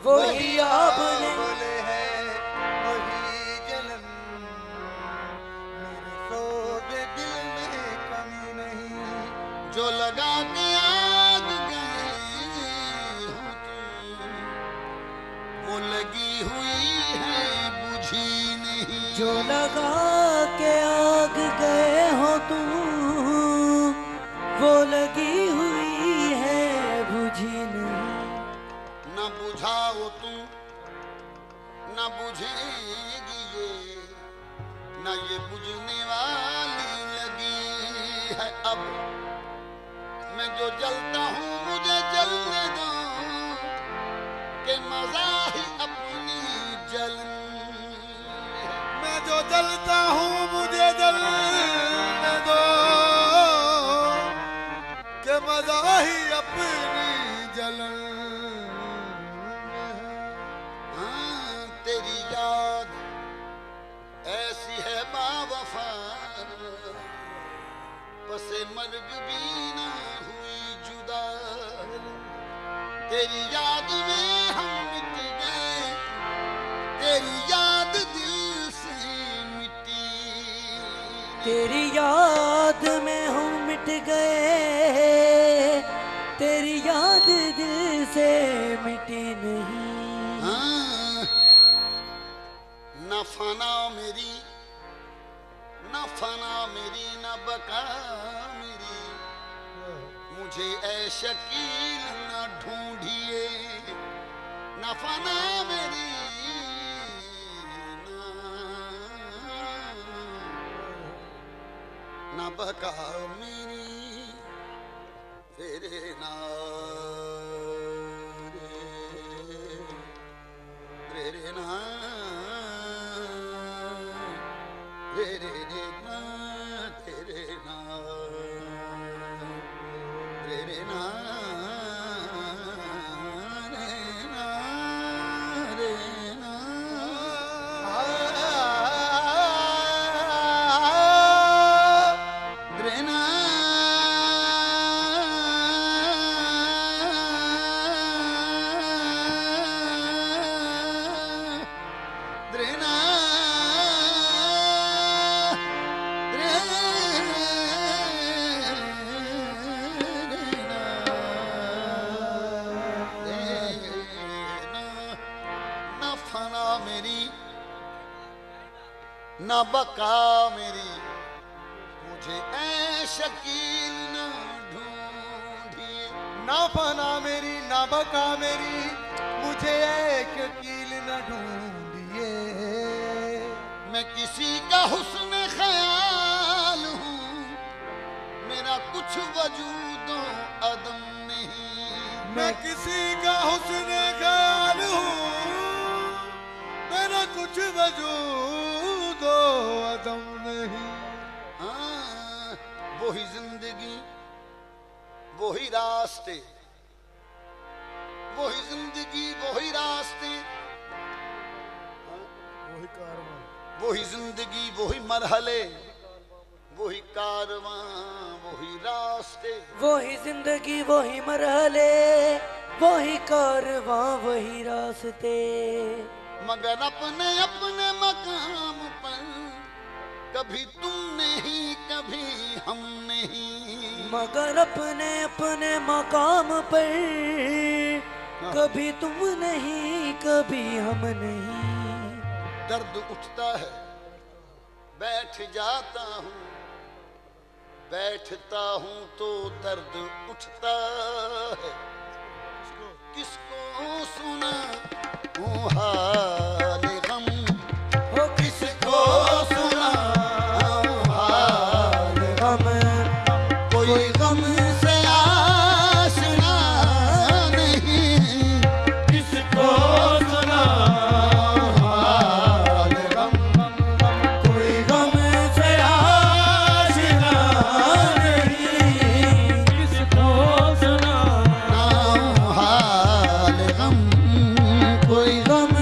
वही आपने है वही जलन, मेरे सोगे दिल में कमी नहीं। जो लगा के आग गए हो तुम, वो लगी हुई है बुझी नहीं। जो लगा के आग गए हो तुम, वो लगी हुई है बुझी नहीं। न बुझाओ तुम न बुझेगी ये, न ये बुझने वाली लगी है। अब मैं जो जलता हूँ मुझे जलने दो, के मजा ही अपनी जलन। मैं जो जलता हूँ मुझे जलने दो, के मजा ही अपनी जलन। तेरी याद ऐसी है बावफा, बसे मर्ग भी ना हुई जुदा। तेरी याद में हम मिट गए, तेरी याद दिल से मिटी। तेरी याद में हम मिट गए, तेरी याद दिल से मिटी नहीं। न फना मेरी न फना मेरी न बका मेरी, मुझे ऐ शकील न ढूंढिए। न फना मेरी न बका मेरी, तेरे नाम रे रे ना रे रे रे ना तेरे ना रे रे ना रे ना रे ना। रे ना न बका मेरी, मुझे ऐ शकील न ढूंढिए। ना फना मेरी ना बका मेरी, मुझे ऐ शकील न ढूंढिए। मैं किसी का हुस्न ख्याल हूँ, मेरा कुछ वजूदो अदम नहीं। मैं किसी का हुस्न ख्याल हूँ, मेरा कुछ वजूदो अदम नहीं। वही जिंदगी वही रास्ते, वही जिंदगी वही रास्ते, वही कारवां, वही जिंदगी वही मरहले, वही कारवां वही रास्ते। वही जिंदगी वही मरहले, वही कारवां वही रास्ते। मगर अपने अपने मकाम पर कभी तुम नहीं कभी हम नहीं। मगर अपने अपने मकाम पर कभी तुम नहीं कभी हम नहीं। दर्द उठता है बैठ जाता हूँ, बैठता हूँ तो दर्द उठता है। किसको सुना हाल गम, हो किसको सुना हाल गम। कोई गम से आशना नहीं, किसको सुना हाल गम। कोई गम से आशना नहीं, किसको सुना हाल गम। कोई गम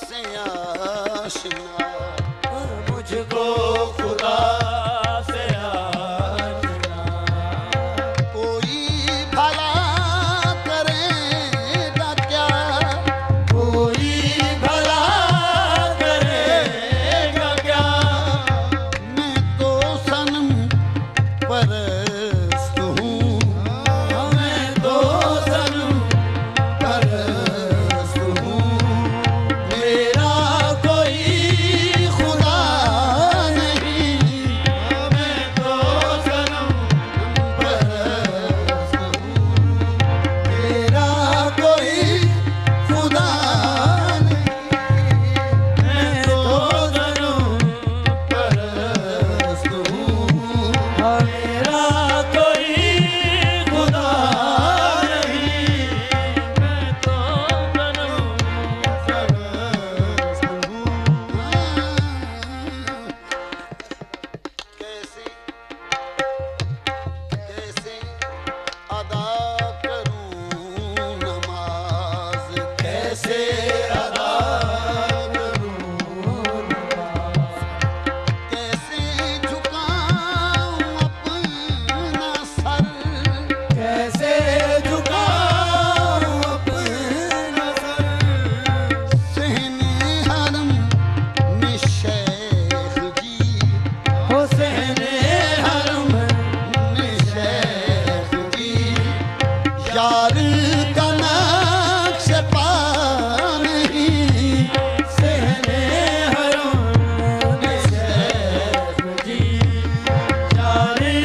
से आशना, मुझको खुदा से आशना, कोई भला करेगा क्या, कोई भला करेगा क्या, मैं तो सनम परस्त हूँ, मैं तो सनम परस्त हूँ, मेरा कोई खुदा नहीं, मैं तो सनम परस्त हूँ, मेरा कोई खुदा नहीं, मैं तो सनम परस्त हूँ, मेरा कोई खुदा नहीं, मैं तो सनम परस्त हूँ। कैसे कैसे अदा करूं नमाज, कैसे अदा कैसे झुकाऊं अपना सर, कैसे झुकाऊं अपना सर, सहने हरम में शेख जी, हुसैन हरम में शेख जी, यार का नक्श पा नहीं, सहने हरम में शेख जी, जाने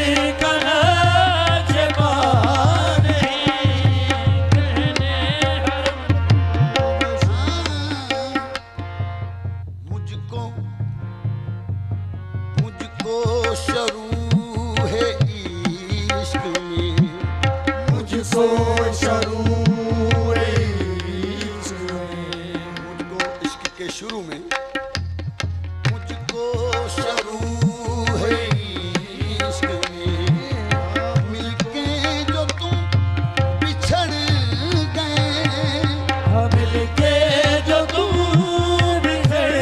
का नक्श पा नहीं, कहने हरम मुझको मुझको शरू है इश्क में, मुझको शरूर मुझको इश्क के शुरू में, मुझको शरू है इश्क में, मिलके जो तुम बिछड़ गए, मिलके जो तुम बिछड़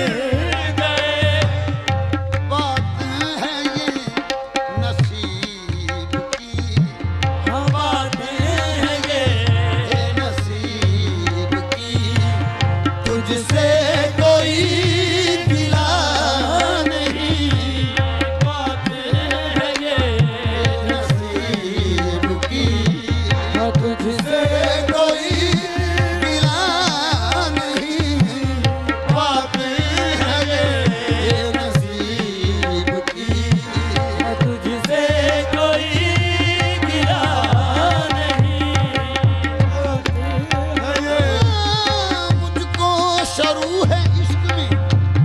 गए, बात है ये नसीब की, बात है ये नसीब की, तुझसे कोई गिला नहीं, बात है ये नसीब की, तुझसे कोई गिला नहीं, बात है ये नसीब की, तुझसे कोई गिला नहीं, मुझको शरू है इश्क में,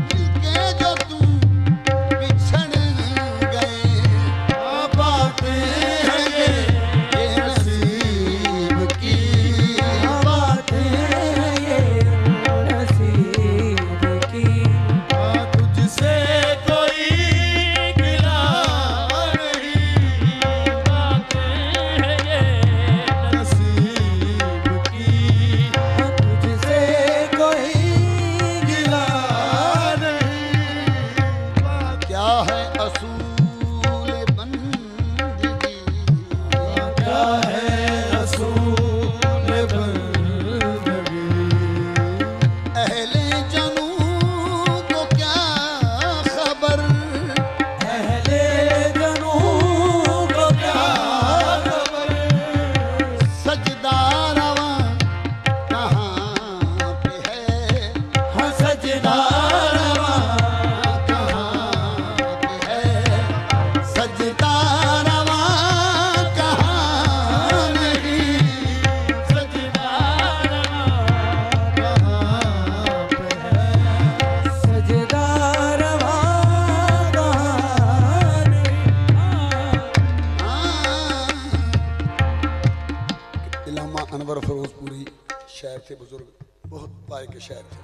मिलके जो तुम बिछड़ गए, बात है ये नसीब की, बात है ये नसीब की, तुझसे कोई गिला नहीं, बात है ये नसीब की, तुझसे कोई गिला नहीं, क्या है असूल बंदगी, क्या है रसूल बंदगी, अहले जनू को क्या खबर, अहले जनू को क्या खबर, सजदा रवा कहाँ पे है, हाँ सजदा रवा कहाँ पे है, सजदा रवा कहाँ नहीं, सजदा रवा कहाँ पे है, सजदा रवा कहाँ नहीं, इलामा अनवर फिरोजपुरी शायर थे, बुजुर्ग बहुत पाए के शायर थे।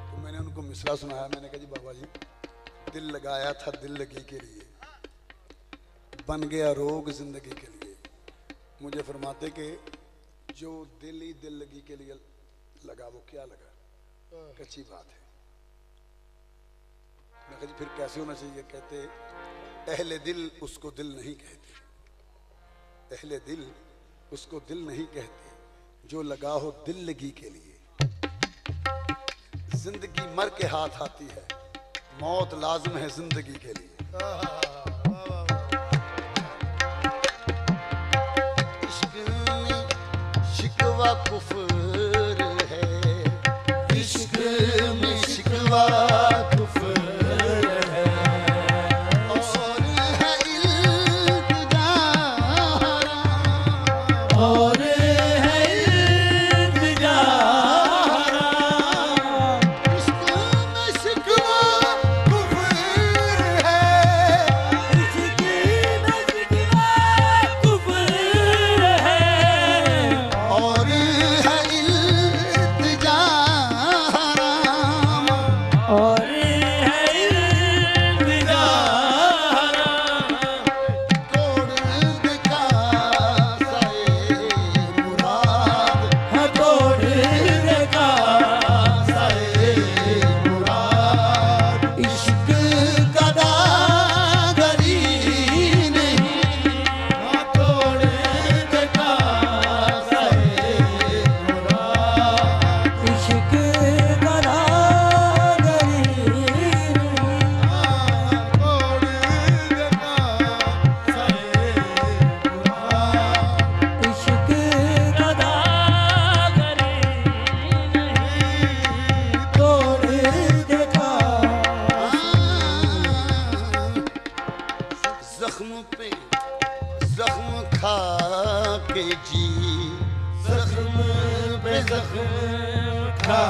तो मैंने उनको मिसरा सुनाया, मैंने कहा जी बाबा जी, दिल लगाया था दिल लगी के लिए, बन गया रोग जिंदगी के लिए। मुझे फरमाते कि जो दिल ही दिल लगी के लिए लगा वो क्या लगा। कच्ची बात है। मैं कहा जी फिर कैसे होना चाहिए? कहते अहले दिल उसको दिल नहीं कहते, अहले दिल उसको दिल नहीं कहते जो लगा हो दिल लगी के लिए। जिंदगी मर के हाथ आती है, मौत लाजम है जिंदगी के लिए। इश्क में शिकवा कुफर है, इश्क में शिकवा कुफर है, और है इल्तिजा और है इल्तिजा इश्क में शिकवा कुफर है, इसकी मस्जिदा कुफर है और है इल्तिजा और है इल्तिजा तोड़ दे कासाए मुराद, हाँ तोड़ देगा कासाए मुराद। इश्क का दागरी नहीं, हाँ तोड़ दे कासाए मुराद। इश्क करा इश्क कदा करे नहीं तोड़ देखा जख्म पे जख्म खा के जी, जख्म पे जख्म खा